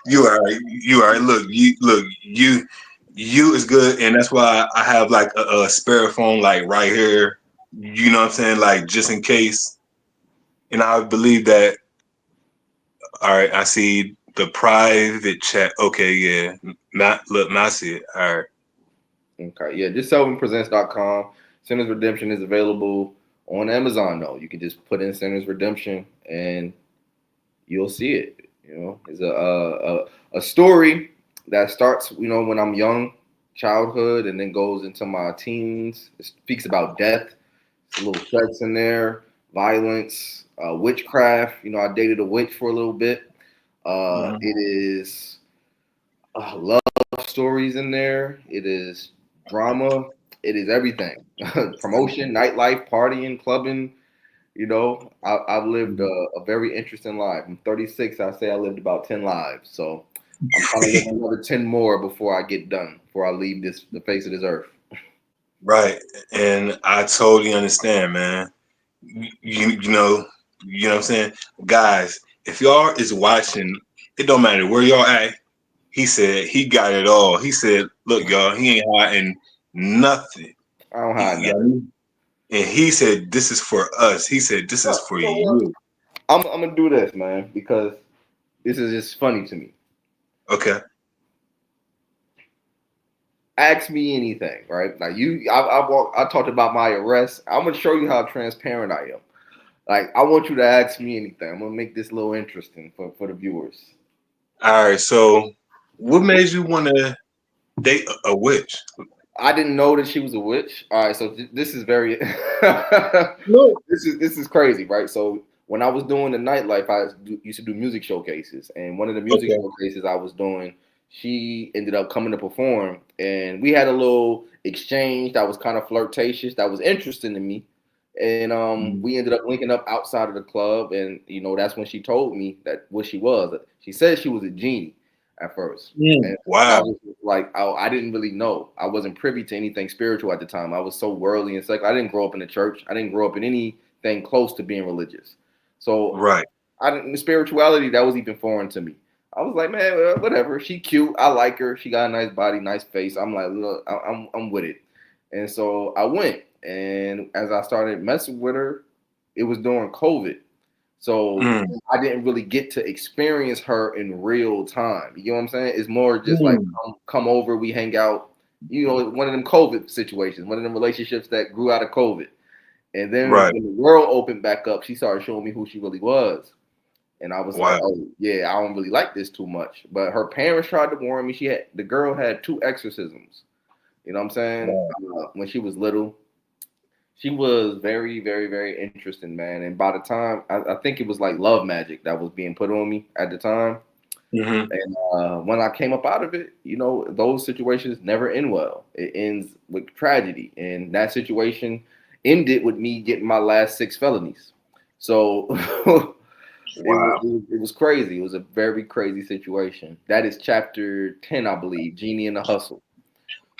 You all right. You all right. You is good, and that's why I have like a spare phone like right here. You know what I'm saying? Like just in case. And I believe that. All right, I see the private chat. Okay, yeah. Now I see it. All right. Okay, yeah, just selvinpresents.com. Sinners Redemption is available on Amazon, though. You can just put in Sinners Redemption and you'll see it. You know, it's a story that starts, when I'm young, childhood, and then goes into my teens. It speaks about death. It's a little sex in there, violence, witchcraft. I dated a witch for a little bit. It is love stories in there. It is drama. It is everything. Promotion, nightlife, partying, clubbing. I've lived a very interesting life. I'm 36. I say I lived about 10 lives. So I'm trying to live another 10 more before I get done, before I leave the face of this earth. Right, and I totally understand, man. You know what I'm saying, guys. If y'all is watching, it don't matter where y'all at. He said he got it all. He said, "Look, y'all, he ain't hiding nothing." I don't hide nothing. And he said, "This is for us." He said, "This is for you." I'm gonna do this, man, because this is just funny to me. Okay. Ask me anything, right? Like I talked about my arrest. I'm gonna show you how transparent I am. Like I want you to ask me anything. I'm gonna make this a little interesting for the viewers. All right. So, what made you want to date a witch? I didn't know that she was a witch. All right, so this is very this is crazy, right? So when I was doing the nightlife, used to do music showcases, and one of the music showcases I was doing, she ended up coming to perform, and we had a little exchange that was kind of flirtatious, that was interesting to me, and we ended up linking up outside of the club, and that's when she told me that what she was. She said she was a genie at first. And wow. I was like, I didn't really know. I wasn't privy to anything spiritual at the time. I was so worldly and secular. I didn't grow up in the church. I didn't grow up in anything close to being religious. So right. The spirituality, that was even foreign to me. I was like, man, whatever. She cute. I like her. She got a nice body, nice face. I'm like, look, I'm with it. And so I went. And as I started messing with her, it was during COVID. So I didn't really get to experience her in real time. You know what I'm saying? It's more just like come over, we hang out. One of them COVID situations, one of them relationships that grew out of COVID. And then when the world opened back up, she started showing me who she really was. And I was like, oh yeah, I don't really like this too much. But her parents tried to warn me. The girl had 2 exorcisms. You know what I'm saying? When she was little. She was very, very, very interesting, man. And by the time, I think it was like love magic that was being put on me at the time. And when I came up out of it, those situations never end well. It ends with tragedy. And that situation ended with me getting my last 6 felonies. So it was crazy. It was a very crazy situation. That is chapter 10, I believe, Genie in the Hustle.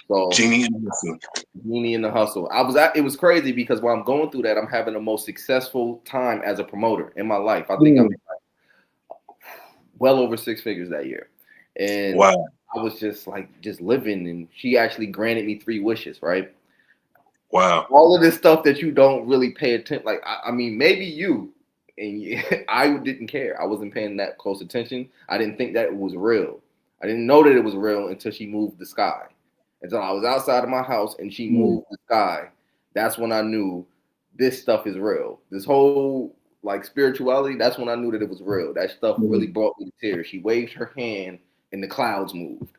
So Genie in the Hustle. It was crazy because while I'm going through that, I'm having the most successful time as a promoter in my life. I think I'm well over 6 figures that year. And I was just living, and she actually granted me 3 wishes, right? Wow. All of this stuff that you don't really pay attention. Like, I mean, maybe you, and I didn't care. I wasn't paying that close attention. I didn't think that it was real. I didn't know that it was real until she moved the sky. Until I was outside of my house and she moved the sky. That's when I knew this stuff is real. This whole like spirituality, that's when I knew that it was real. That stuff really brought me to tears. She waved her hand and the clouds moved.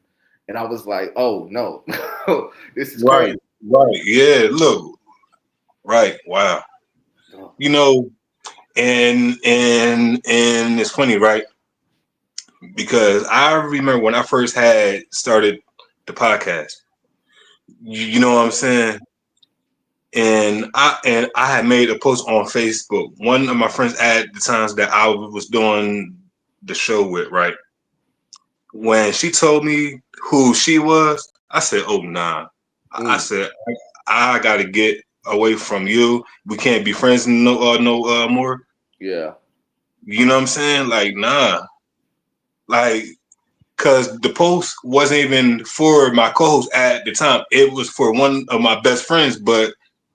And I was like, oh no, this is Right, crazy. right. Yeah, look. Right. Wow. You know, and it's funny, right? Because I remember when I first had started the podcast. You know what I'm saying? And I had made a post on Facebook. One of my friends at the times that I was doing the show with, right? When she told me who she was, I said, "Oh nah." I said, "I gotta get away from you. We can't be friends no more." Yeah. You know what I'm saying? Like, nah. Like, cause the post wasn't even for my co-host at the time. It was for one of my best friends, but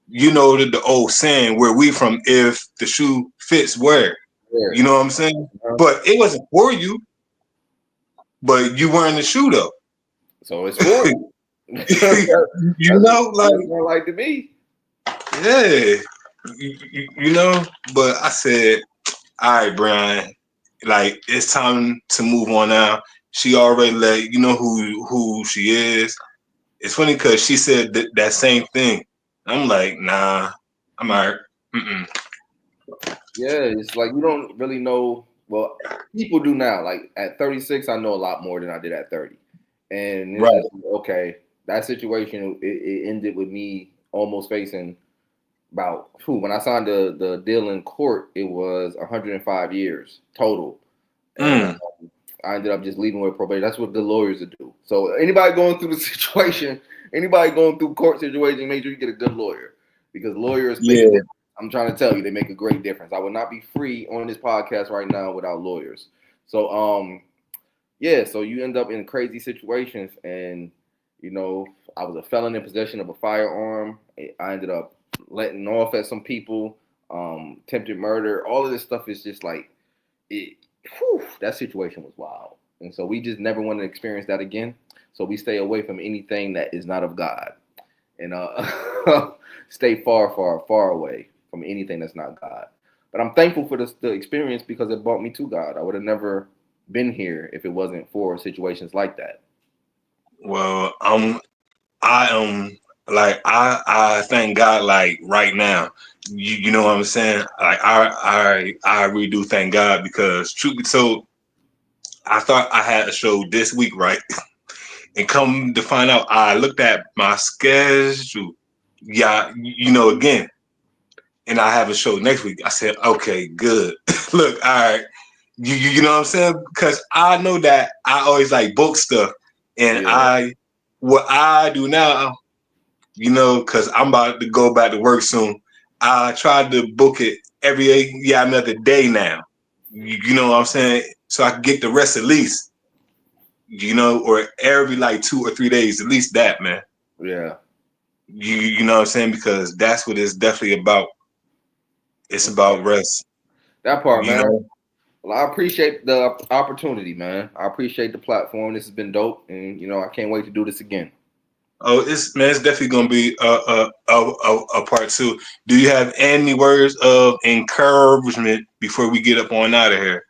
you know the old saying, where we from, if the shoe fits, wear. You know what I'm saying? But it wasn't for you, but you wearing the shoe though. So it's for you. You know, like, more like to me. yeah, you know. But I said, all right, Brian, like it's time to move on now. She already let you know who she is. It's funny because she said that same thing. I'm like, nah, I'm all right. Mm-mm. Yeah, it's like you don't really know. Well, people do now. Like at 36, I know a lot more than I did at 30. And it's Right. just, okay, that situation, it ended with me almost facing about when I signed the deal in court, it was 105 years total. And I ended up just leaving with probation. That's what the lawyers would do. So anybody going through the situation, anybody going through court situation, make sure you get a good lawyer because lawyers make a difference. I'm trying to tell you, they make a great difference. I would not be free on this podcast right now without lawyers. So yeah, so you end up in crazy situations, and you know, I was a felon in possession of a firearm. I ended up letting off at some people, attempted murder. All of this stuff is just like it. That situation was wild, and so we just never want to experience that again. So we stay away from anything that is not of God, and stay far, far, far away from anything that's not God. But I'm thankful for the experience because it brought me to God. I would have never been here if it wasn't for situations like that. Well, I am like I thank God like right now. You know what I'm saying? Like I really do thank God because truth be told, I thought I had a show this week, right? And come to find out, I looked at my schedule. Yeah, you know, again, and I have a show next week. I said, okay, good. Look, all right. You know what I'm saying? Because I know that I always like book stuff. And what I do now, you know, because I'm about to go back to work soon, I try to book it every another day now. You know what I'm saying? So I can get the rest at least, you know, or every like 2 or 3 days, at least that, man. Yeah. You know what I'm saying? Because that's what it's definitely about. It's about rest. That part, You man. know? Well, I appreciate the opportunity, man. I appreciate the platform. This has been dope, and you know, I can't wait to do this again. Oh, it's definitely gonna be a part two. Do you have any words of encouragement before we get up on out of here?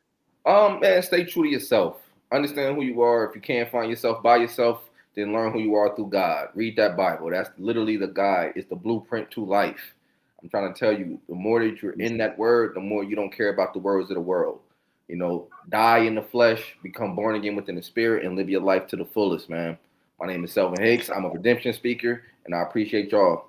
Man, stay true to yourself. Understand who you are. If you can't find yourself by yourself, then learn who you are through God. Read that Bible. That's literally the guide. It's the blueprint to life. I'm trying to tell you, the more that you're in that word, the more you don't care about the words of the world. You know, die in the flesh, become born again within the spirit, and live your life to the fullest, man. My name is Selvin Hicks. I'm a redemption speaker, and I appreciate y'all.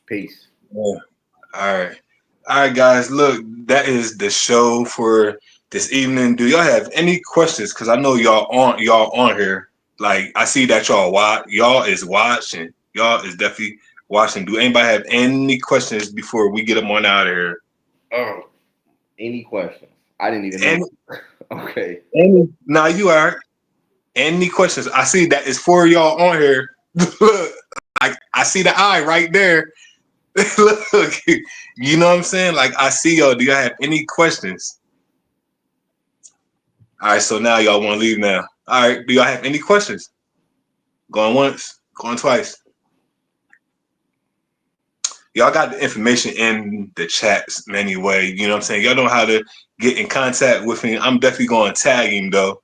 Peace. Yeah. All right. All right, guys. Look, that is the show for this evening. Do y'all have any questions? Because I know y'all on here. Like I see that y'all is watching. Y'all is definitely watching. Do anybody have any questions before we get them on out of here? Any questions? I didn't even know. Okay. Now you are. Any questions? I see that it's for y'all on here. Look, I see the eye right there. Look, you know what I'm saying? Like I see y'all. Do y'all have any questions? All right, so now y'all want to leave now. All right, do y'all have any questions? Going once, going twice. y'all got the information in the chats anyway. You know what I'm saying? Y'all know how to get in contact with me. I'm definitely going to tag him though,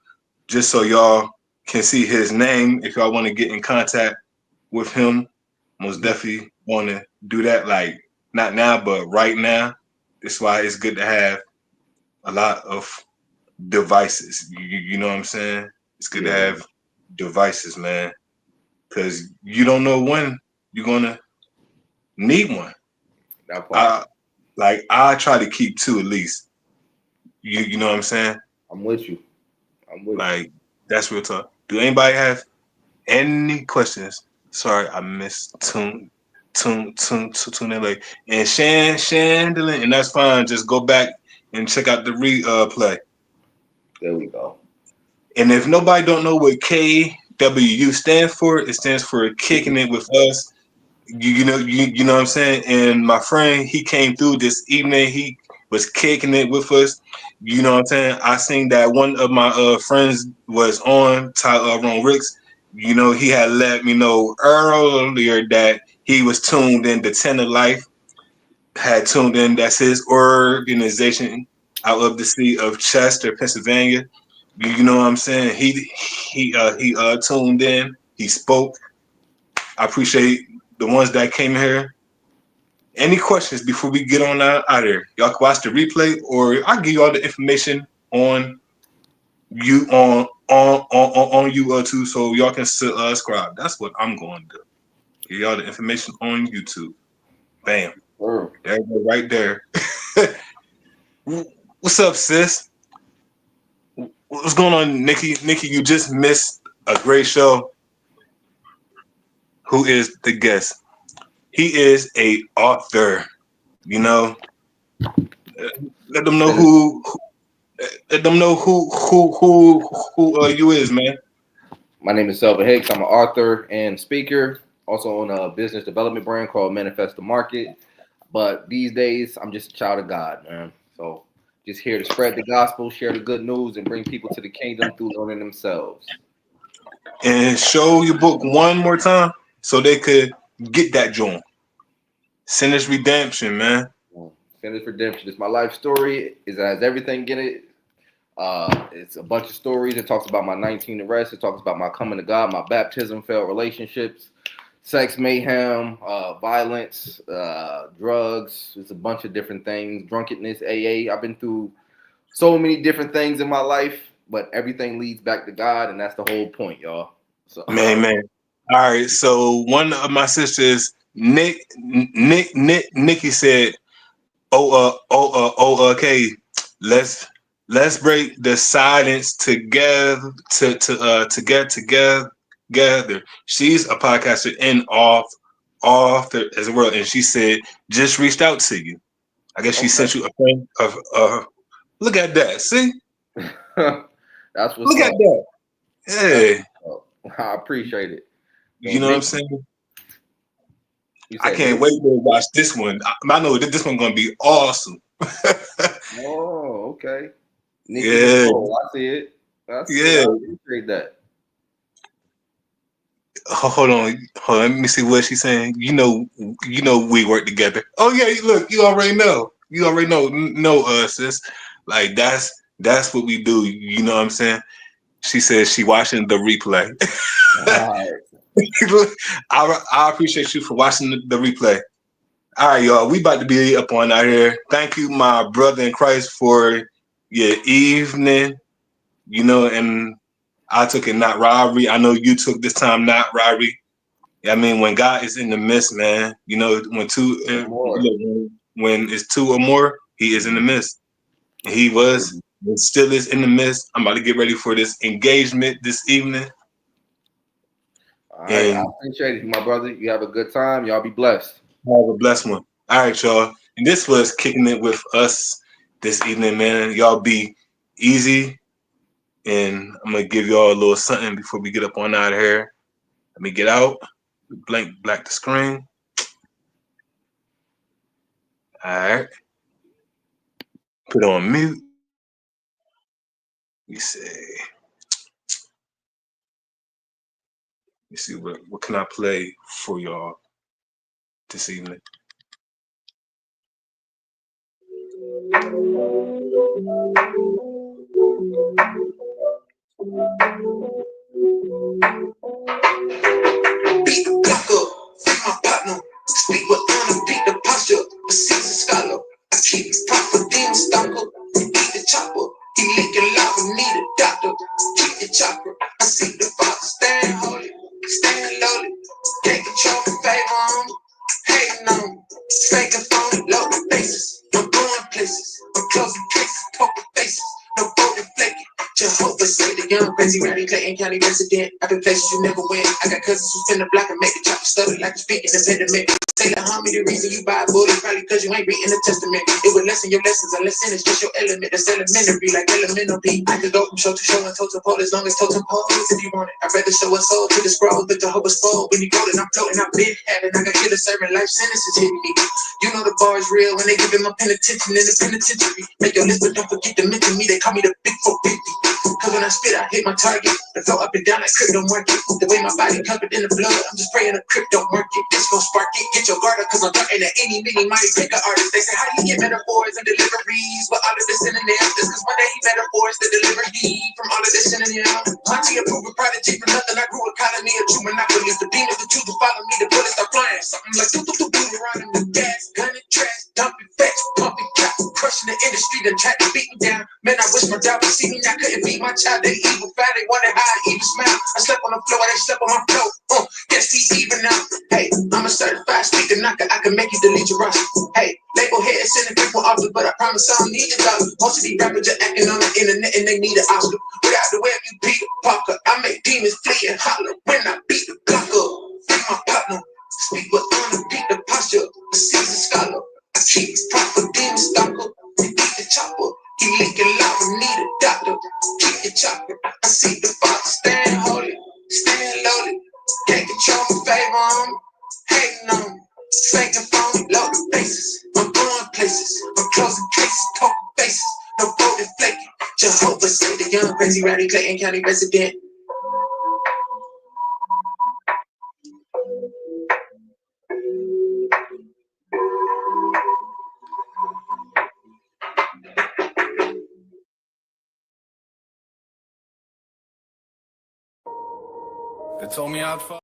just so y'all can see his name. If y'all want to get in contact with him, most definitely want to do that. Like not now, but right now. That's why it's good to have a lot of devices. You know what I'm saying? It's good to have devices, man, because you don't know when you're gonna need one. I try to keep two at least. You know what I'm saying? I'm with you. Like that's real talk. Do anybody have any questions? Sorry, I missed tune in late. And Chandelier, and that's fine. Just go back and check out the replay. There we go. And if nobody don't know what K.W.U stands for, it stands for kicking it with us. You know what I'm saying? And my friend, he came through this evening. He was kicking it with us. You know what I'm saying? I seen that one of my friends was on Tyrone Ricks. You know, he had let me know earlier that he was tuned in to Tenor Life, had tuned in. That's his organization out of the city of Chester, Pennsylvania. You know what I'm saying? He tuned in. He spoke. I appreciate the ones that came here. Any questions before we get on out of here? Y'all can watch the replay, or I'll give you all the information on you on you too, so y'all can subscribe. That's what I'm going to do. Give y'all the information on YouTube. Bam. There you go, right there. What's up, sis? What's going on, Nikki? Nikki, you just missed a great show. Who is the guest? He is a author. You know, let them know who you is, man. My name is Selvin Hicks. I'm an author and speaker. Also own a business development brand called Manifest the Market. But these days, I'm just a child of God, man. So just here to spread the gospel, share the good news, and bring people to the kingdom through learning themselves. And show your book one more time so they could get that joint. Sinner's Redemption, man. Sinner's Redemption. It's my life story. It has everything in it. It's a bunch of stories. It talks about my 19 arrests. It talks about my coming to God, my baptism, failed relationships, sex mayhem, violence, drugs. It's a bunch of different things. Drunkenness, AA. I've been through so many different things in my life, but everything leads back to God, and that's the whole point, y'all. So, Man. All right. So one of my sisters, Nikki said, okay, let's break the silence together to get together. She's a podcaster and author as well, and she said just reached out to you. I guess she sent you a friend of look at that. See, that's what's look up. at that. Hey, I appreciate it. You know what I'm saying? I can't wait to watch this one. I know this one's gonna be awesome. Oh, okay. Nikki yeah, I see it. I appreciate that. Hold on. Let me see what she's saying. You know, we work together. Oh yeah, look, you already know. You already know us, sis. Like that's what we do. You know what I'm saying? She says she watching the replay. I appreciate you for watching the replay. All right, y'all. We about to be up on out here. Thank you, my brother in Christ, for your evening. You know, and I took it not robbery. I know you took this time not robbery. I mean, when God is in the midst, man, you know, when it's two or more, He is in the midst. He was, and still is in the midst. I'm about to get ready for this engagement this evening. All right, I appreciate it, my brother. You have a good time. Y'all be blessed. Have a blessed one. All right, y'all. And this was kicking it with us this evening, man. Y'all be easy. And I'm gonna give y'all a little something before we get up on out of here. Let me get out. Black the screen. All right. Put on mute. Let me see what can I play for y'all this evening. Beat the block up, free my partner. Speak with honor, beat the posture. A seasoned scholar. I keep it proper, demon stalker. Eat the chopper. He leaking lava, need a doctor. Keep the chopper. I see the father stand holy, stand lowly. Can't control the favor on me. Hating on me. Faking phony, loaded faces. I'm going places. I'm closing cases, poker faces. No voting flaky. Jehovah say the young crazy Randy Clayton County resident. I've been places you never went. I got cousins who spin the block and make a chopper stutter like a speaking impediment. Say the homie, the reason you buy a bullet probably cause you ain't reading the testament. It would lessen your lessons unless sin is just your element. That's elementary like elemental P. I could go from show to show and toe to pole as long as toe to pole if you want it. I'd rather show a soul to the scroll than Jehovah's fold. When you golden, I'm floating, I've been having. I got killers serving life sentences hitting me. You know the bar is real when they give him a penitentiary in the penitentiary. Make your list, but don't forget to mention me. They call me the Big 450. Cause when I spit, I hit my target. I go up and down like crypto market. The way my body covered in the blood, I'm just praying the crypto market. This gon' spark it. Get your guard up, cause I'm talking to any, mini, mighty picker artist. They say, how do you get metaphors and deliveries? But all of this synonyms, this cause one day he metaphors to deliver he from all of this synonyms. Monty approved a prodigy for nothing. I grew a colony of true monopolies. The demons that choose to follow me, the bullets start flying. Something like do around in the gas, gunning trash, dumping facts, pumping cap, crushing the industry, then tried to beat me down. Man, I wish my dad would see me. I couldn't beat my child. They evil fat, they wanted how I even smile. I slept on the floor, they slept on my floor. Guess he even now. Hey, I'm a certified speaker knocker. I can make you delete your rush. Hey, label head sending people off, but I promise I don't need your dollar. Most of these rappers are acting on the internet and they need an Oscar. Without the web, you Peter Parker. I make demons flee and holler when I beat the block up. Free my partner. Speak with honor, beat the posture. A seasoned scholar. I keep it proper, demon stalker. Eat the chopper. He leaking lava, need a doctor. Keep the chopper. I see the father stand holy, stand lowly. Can't control my favor on me. Hating on me. Faking phony, loaded faces. I'm going places. I'm closing cases, poker faces. No voting flaky. Jehovah say the young crazy Randy Clayton County resident. They told me I'd fall.